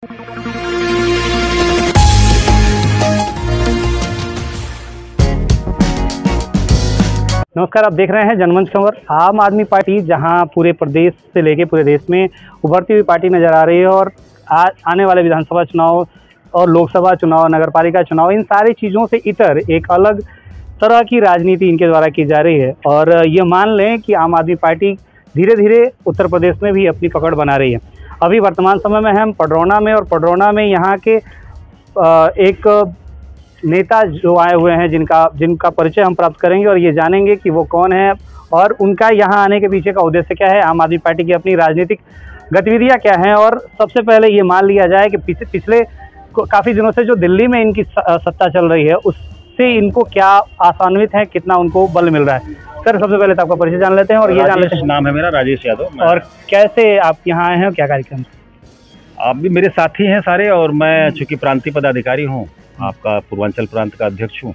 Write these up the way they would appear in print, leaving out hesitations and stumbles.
नमस्कार, आप देख रहे हैं जनमंच खबर। आम आदमी पार्टी जहां पूरे प्रदेश से लेके पूरे देश में उभरती हुई पार्टी नजर आ रही है और आने वाले विधानसभा चुनाव और लोकसभा चुनाव, नगरपालिका चुनाव, इन सारी चीज़ों से इतर एक अलग तरह की राजनीति इनके द्वारा की जा रही है। और ये मान लें कि आम आदमी पार्टी धीरे धीरे उत्तर प्रदेश में भी अपनी पकड़ बना रही है। अभी वर्तमान समय में हम पडरौना में, और पडरौना में यहाँ के एक नेता जो आए हुए हैं जिनका परिचय हम प्राप्त करेंगे और ये जानेंगे कि वो कौन है और उनका यहाँ आने के पीछे का उद्देश्य क्या है, आम आदमी पार्टी की अपनी राजनीतिक गतिविधियाँ क्या हैं। और सबसे पहले ये मान लिया जाए कि पिछले काफ़ी दिनों से जो दिल्ली में इनकी सत्ता चल रही है उससे इनको क्या आसान्वित है, कितना उनको बल मिल रहा है। सर, सबसे पहले तो आपका परिचय जान लेते हैं और ये जान लेते हैं। नाम है मेरा राजेश यादव। और कैसे आप यहाँ आए हैं और क्या कार्यक्रम? आप भी मेरे साथी हैं सारे, और मैं चूँकि प्रांतीय पदाधिकारी हूँ, आपका पूर्वांचल प्रांत का अध्यक्ष हूँ,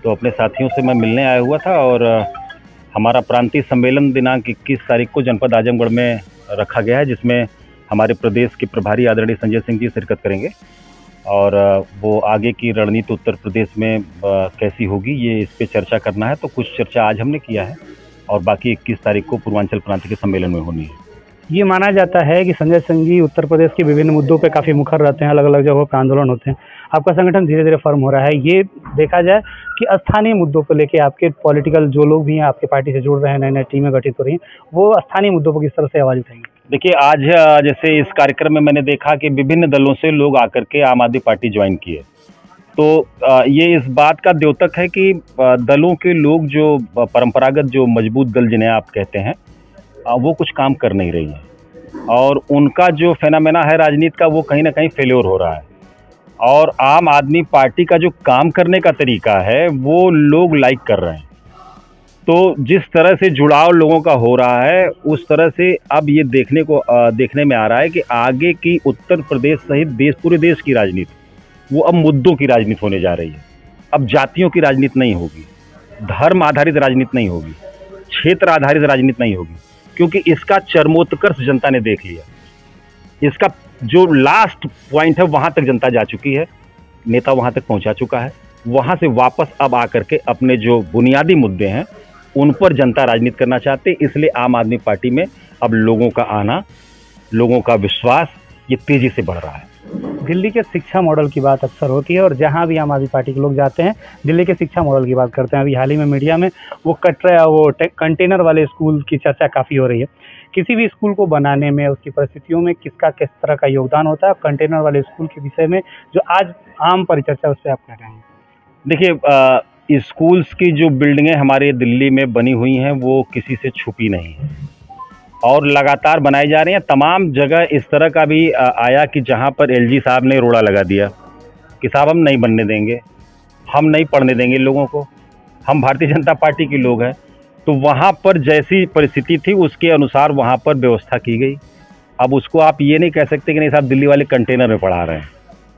तो अपने साथियों से मैं मिलने आया हुआ था। और हमारा प्रांतीय सम्मेलन दिनांक 21 तारीख को जनपद आजमगढ़ में रखा गया है, जिसमें हमारे प्रदेश के प्रभारी आदरणीय संजय सिंह जी शिरकत करेंगे। और वो आगे की रणनीति उत्तर प्रदेश में कैसी होगी, ये इस पर चर्चा करना है। तो कुछ चर्चा आज हमने किया है और बाकी 21 तारीख को पूर्वांचल प्रांत के सम्मेलन में होनी है। ये माना जाता है कि संजय सिंह जी उत्तर प्रदेश के विभिन्न मुद्दों पे काफ़ी मुखर रहते हैं, अलग अलग जगहों पर आंदोलन होते हैं। आपका संगठन धीरे धीरे फर्म हो रहा है। ये देखा जाए कि स्थानीय मुद्दों को लेके आपके पॉलिटिकल जो लोग भी हैं आपके पार्टी से जुड़ रहे हैं, नई नई टीमें गठित हो रही हैं, वो स्थानीय मुद्दों पर किस तरह से आवाज़ उठाएंगे? देखिए, आज जैसे इस कार्यक्रम में मैंने देखा कि विभिन्न दलों से लोग आकर के आम आदमी पार्टी ज्वाइन किए, तो ये इस बात का द्योतक है कि दलों के लोग जो परंपरागत जो मजबूत दल जिन्हें आप कहते हैं, वो कुछ काम कर नहीं रही है और उनका जो फेनामेना है राजनीति का, वो कहीं ना कहीं फेल्योर हो रहा है। और आम आदमी पार्टी का जो काम करने का तरीका है वो लोग लाइक कर रहे हैं। तो जिस तरह से जुड़ाव लोगों का हो रहा है, उस तरह से अब ये देखने में आ रहा है कि आगे की उत्तर प्रदेश सहित पूरे देश की राजनीति वो अब मुद्दों की राजनीति होने जा रही है। अब जातियों की राजनीति नहीं होगी, धर्म आधारित राजनीति नहीं होगी, क्षेत्र आधारित राजनीति नहीं होगी, क्योंकि इसका चरमोत्कर्ष जनता ने देख लिया। इसका जो लास्ट पॉइंट है वहां तक जनता जा चुकी है, नेता वहां तक पहुंचा चुका है। वहां से वापस अब आकर के अपने जो बुनियादी मुद्दे हैं उन पर जनता राजनीति करना चाहते, इसलिए आम आदमी पार्टी में अब लोगों का आना, लोगों का विश्वास ये तेजी से बढ़ रहा है। दिल्ली के शिक्षा मॉडल की बात अक्सर होती है और जहां भी आम आदमी पार्टी के लोग जाते हैं दिल्ली के शिक्षा मॉडल की बात करते हैं। अभी हाल ही में मीडिया में वो कंटेनर वाले स्कूल की चर्चा काफ़ी हो रही है। किसी भी स्कूल को बनाने में, उसकी परिस्थितियों में किसका किस तरह का योगदान होता है? कंटेनर वाले स्कूल के विषय में जो आज आम परिचर्चा, उस पर आप क्या कहेंगे? देखिए, स्कूल्स की जो बिल्डिंगें हमारे दिल्ली में बनी हुई हैं वो किसी से छुपी नहीं है और लगातार बनाई जा रही हैं। तमाम जगह इस तरह का भी आया कि जहां पर एलजी साहब ने रोड़ा लगा दिया कि साहब हम नहीं बनने देंगे, हम नहीं पढ़ने देंगे लोगों को, हम भारतीय जनता पार्टी के लोग हैं। तो वहां पर जैसी परिस्थिति थी उसके अनुसार वहां पर व्यवस्था की गई। अब उसको आप ये नहीं कह सकते कि नहीं साहब दिल्ली वाले कंटेनर में पढ़ा रहे हैं,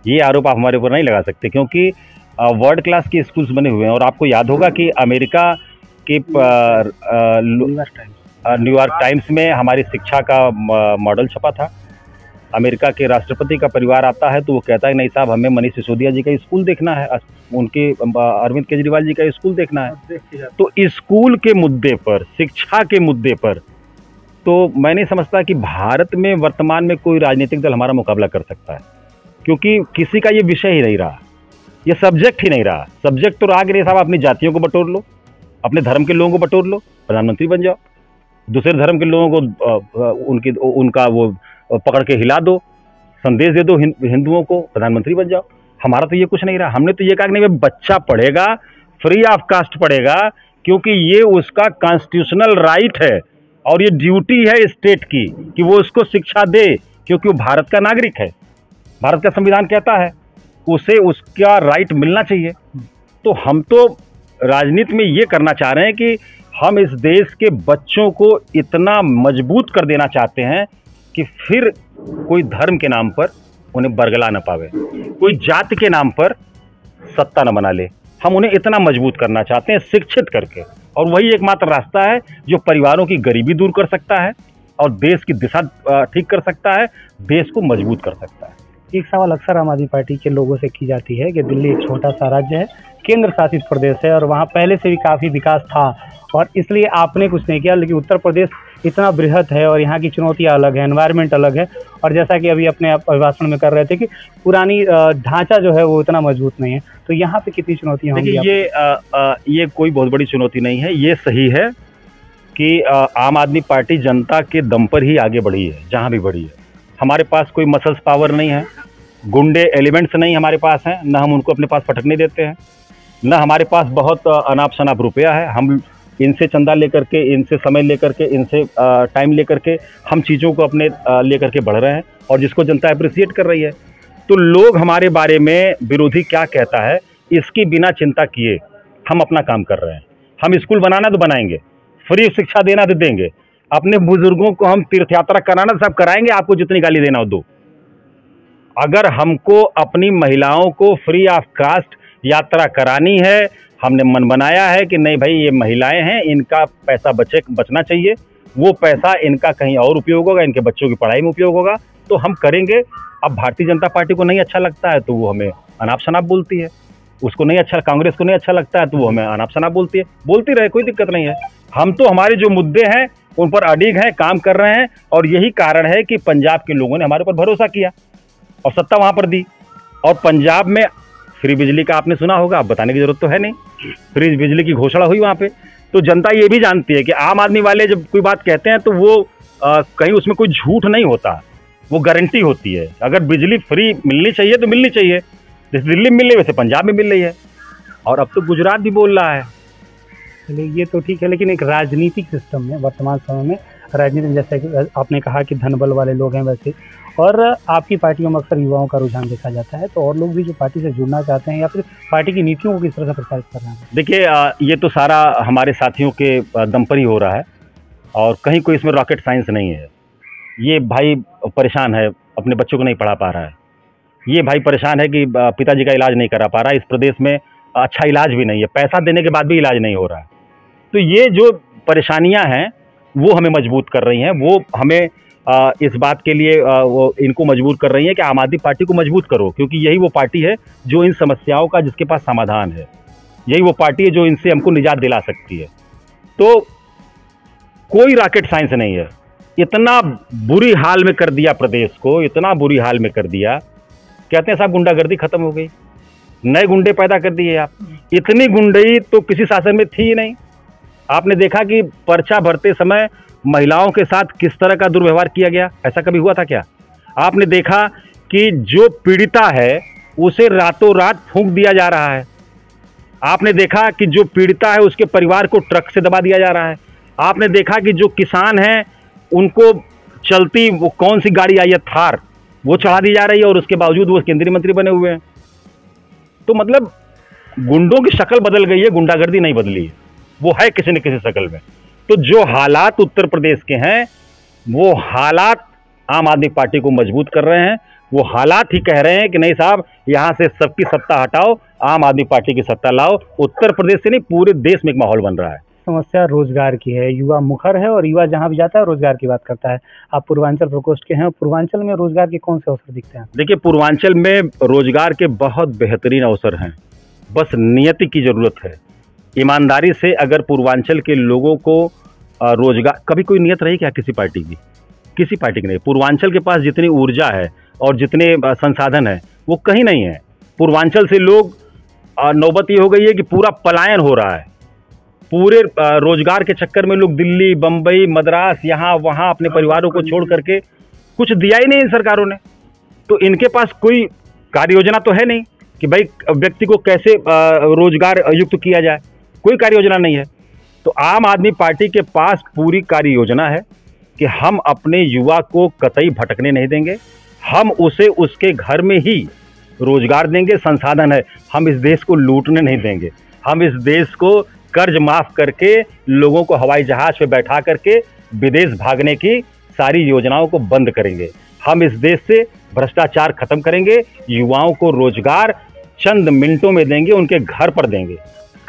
ये आरोप आप हमारे ऊपर नहीं लगा सकते, क्योंकि वर्ल्ड क्लास के स्कूल्स बने हुए हैं। और आपको याद होगा कि अमेरिका के न्यूयॉर्क टाइम्स में हमारी शिक्षा का मॉडल छपा था। अमेरिका के राष्ट्रपति का परिवार आता है तो वो कहता है नहीं साहब हमें मनीष सिसोदिया जी का स्कूल देखना है, उनके अरविंद केजरीवाल जी का स्कूल देखना है। तो स्कूल के मुद्दे पर, शिक्षा के मुद्दे पर तो मैं नहीं समझता कि भारत में वर्तमान में कोई राजनीतिक दल हमारा मुकाबला कर सकता है, क्योंकि किसी का ये विषय ही नहीं रहा, ये सब्जेक्ट ही नहीं रहा। सब्जेक्ट तो रहा कि नहीं साहब अपनी जातियों को बटोर लो, अपने धर्म के लोगों को बटोर लो, प्रधानमंत्री बन जाओ, दूसरे धर्म के लोगों को उनका वो पकड़ के हिला दो, संदेश दे दो हिंदुओं को, प्रधानमंत्री बन जाओ। हमारा तो ये कुछ नहीं रहा। हमने तो ये कहा कि नहीं बच्चा पढ़ेगा, फ्री ऑफ कास्ट पढ़ेगा, क्योंकि ये उसका कॉन्स्टिट्यूशनल राइट है और ये ड्यूटी है स्टेट की कि वो उसको शिक्षा दे, क्योंकि वो भारत का नागरिक है। भारत का संविधान कहता है उसे उसका राइट मिलना चाहिए। तो हम तो राजनीति में ये करना चाह रहे हैं कि हम इस देश के बच्चों को इतना मजबूत कर देना चाहते हैं कि फिर कोई धर्म के नाम पर उन्हें बरगला न पावे, कोई जाति के नाम पर सत्ता न बना ले। हम उन्हें इतना मजबूत करना चाहते हैं शिक्षित करके, और वही एकमात्र रास्ता है जो परिवारों की गरीबी दूर कर सकता है और देश की दिशा ठीक कर सकता है, देश को मजबूत कर सकता है। एक सवाल अक्सर आम आदमी पार्टी के लोगों से की जाती है कि दिल्ली एक छोटा सा राज्य है, केंद्र शासित प्रदेश है और वहाँ पहले से भी काफ़ी विकास था और इसलिए आपने कुछ नहीं किया, लेकिन उत्तर प्रदेश इतना बृहत है और यहाँ की चुनौतियाँ अलग है, एनवायरनमेंट अलग है और जैसा कि अभी अपने अभिभाषण में कर रहे थे कि पुरानी ढांचा जो है वो इतना मजबूत नहीं है, तो यहाँ पे कितनी चुनौतियाँ होंगी? देखिए ये कोई बहुत बड़ी चुनौती नहीं है। ये सही है कि आम आदमी पार्टी जनता के दम पर ही आगे बढ़ी है, जहाँ भी बढ़ी है। हमारे पास कोई मसल्स पावर नहीं है, गुंडे एलिमेंट्स नहीं हमारे पास हैं, न हम उनको अपने पास फटकने देते हैं, न हमारे पास बहुत अनाप शनाप रुपया है। हम इनसे चंदा लेकर के, इनसे समय लेकर के, इनसे टाइम लेकर के हम चीज़ों को अपने लेकर के बढ़ रहे हैं और जिसको जनता अप्रिसिएट कर रही है। तो लोग हमारे बारे में विरोधी क्या कहता है इसकी बिना चिंता किए हम अपना काम कर रहे हैं। हम स्कूल बनाना तो बनाएंगे, फ्री शिक्षा देना तो देंगे, अपने बुजुर्गों को हम तीर्थ यात्रा कराना सब कराएंगे, आपको जितनी गाली देना हो दो। अगर हमको अपनी महिलाओं को फ्री ऑफ कास्ट यात्रा करानी है, हमने मन बनाया है कि नहीं भाई ये महिलाएं हैं, इनका पैसा बचना चाहिए, वो पैसा इनका कहीं और उपयोग होगा, इनके बच्चों की पढ़ाई में उपयोग होगा, तो हम करेंगे। अब भारतीय जनता पार्टी को नहीं अच्छा लगता है तो वो हमें अनाप शनाप बोलती है, उसको नहीं अच्छा, कांग्रेस को नहीं अच्छा लगता है तो वो हमें अनाप शनाप बोलती है, बोलती रहे, कोई दिक्कत नहीं है। हम तो हमारे जो मुद्दे हैं उन पर अडिग हैं, काम कर रहे हैं और यही कारण है कि पंजाब के लोगों ने हमारे ऊपर भरोसा किया और सत्ता वहाँ पर दी। और पंजाब में फ्री बिजली का आपने सुना होगा, अब बताने की जरूरत तो है नहीं, फ्री बिजली की घोषणा हुई वहाँ पे। तो जनता ये भी जानती है कि आम आदमी वाले जब कोई बात कहते हैं तो वो कहीं उसमें कोई झूठ नहीं होता, वो गारंटी होती है। अगर बिजली फ्री मिलनी चाहिए तो मिलनी चाहिए, जैसे दिल्ली में मिल रही है वैसे पंजाब में मिल रही है और अब तो गुजरात भी बोल रहा है। चलिए ये तो ठीक है, लेकिन एक राजनीतिक सिस्टम में वर्तमान समय में राजनीति में जैसे कि आपने कहा कि धन बल वाले लोग हैं वैसे, और आपकी पार्टियों में अक्सर युवाओं का रुझान देखा जाता है, तो और लोग भी जो पार्टी से जुड़ना चाहते हैं या फिर पार्टी की नीतियों को किस तरह से प्रसारित कर रहे हैं? देखिए ये तो सारा हमारे साथियों के दम पर ही हो रहा है और कहीं कोई इसमें रॉकेट साइंस नहीं है। ये भाई परेशान है, अपने बच्चों को नहीं पढ़ा पा रहा है, ये भाई परेशान है कि पिताजी का इलाज नहीं करा पा रहा है, इस प्रदेश में अच्छा इलाज भी नहीं है, पैसा देने के बाद भी इलाज नहीं हो रहा है। तो ये जो परेशानियां हैं वो हमें मजबूत कर रही हैं, वो हमें इस बात के लिए वो इनको मजबूर कर रही है कि आम आदमी पार्टी को मजबूत करो, क्योंकि यही वो पार्टी है जो इन समस्याओं का जिसके पास समाधान है, यही वो पार्टी है जो इनसे हमको निजात दिला सकती है। तो कोई रॉकेट साइंस नहीं है। इतना बुरी हाल में कर दिया प्रदेश को, इतना बुरी हाल में कर दिया, कहते हैं साहब गुंडागर्दी खत्म हो गई, नए गुंडे पैदा कर दिए आप। इतनी गुंडई तो किसी शासन में थी ही नहीं। आपने देखा कि पर्चा भरते समय महिलाओं के साथ किस तरह का दुर्व्यवहार किया गया, ऐसा कभी हुआ था क्या? आपने देखा कि जो पीड़िता है उसे रातों रात फूंक दिया जा रहा है। आपने देखा कि जो पीड़िता है उसके परिवार को ट्रक से दबा दिया जा रहा है। आपने देखा कि जो किसान हैं उनको चलती वो कौन सी गाड़ी आई है थार, वो चढ़ा दी जा रही है और उसके बावजूद वो केंद्रीय मंत्री बने हुए हैं। तो मतलब गुंडों की शक्ल बदल गई है, गुंडागर्दी नहीं बदली है, वो है किसी न किसी शक्ल में। तो जो हालात उत्तर प्रदेश के हैं वो हालात आम आदमी पार्टी को मजबूत कर रहे हैं, वो हालात ही कह रहे हैं कि नहीं साहब यहाँ से सबकी सत्ता हटाओ, आम आदमी पार्टी की सत्ता लाओ। उत्तर प्रदेश से नहीं पूरे देश में एक माहौल बन रहा है। समस्या रोजगार की है, युवा मुखर है और युवा जहाँ भी जाता है रोजगार की बात करता है। आप पूर्वांचल प्रकोष्ठ के हैं, पूर्वांचल में रोजगार के कौन से अवसर दिखते हैं? देखिए पूर्वांचल में रोजगार के बहुत बेहतरीन अवसर हैं, बस नियति की जरूरत है। ईमानदारी से अगर पूर्वांचल के लोगों को रोजगार, कभी कोई नियत रही क्या किसी पार्टी की? किसी पार्टी की नहीं। पूर्वांचल के पास जितनी ऊर्जा है और जितने संसाधन है वो कहीं नहीं है। पूर्वांचल से लोग, नौबत ये हो गई है कि पूरा पलायन हो रहा है, पूरे रोजगार के चक्कर में लोग दिल्ली, बम्बई, मद्रास, यहाँ वहाँ अपने परिवारों को छोड़ करके, कुछ दिया ही नहीं इन सरकारों ने, तो इनके पास कोई कार्य योजना तो है नहीं कि भाई व्यक्ति को कैसे रोजगार युक्त किया जाए, कोई कार्य योजना नहीं है। तो आम आदमी पार्टी के पास पूरी कार्य योजना है कि हम अपने युवा को कतई भटकने नहीं देंगे, हम उसे उसके घर में ही रोजगार देंगे, संसाधन है, हम इस देश को लूटने नहीं देंगे, हम इस देश को कर्ज माफ करके लोगों को हवाई जहाज पे बैठा करके विदेश भागने की सारी योजनाओं को बंद करेंगे, हम इस देश से भ्रष्टाचार खत्म करेंगे, युवाओं को रोजगार चंद मिनटों में देंगे, उनके घर पर देंगे,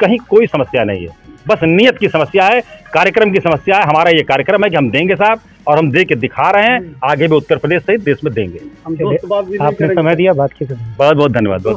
कहीं कोई समस्या नहीं है। बस नीयत की समस्या है, कार्यक्रम की समस्या है। हमारा ये कार्यक्रम है कि हम देंगे साहब, और हम दे के दिखा रहे हैं, आगे भी उत्तर प्रदेश सहित देश में देंगे। आपने समय दिया, बात की। बहुत बहुत धन्यवाद।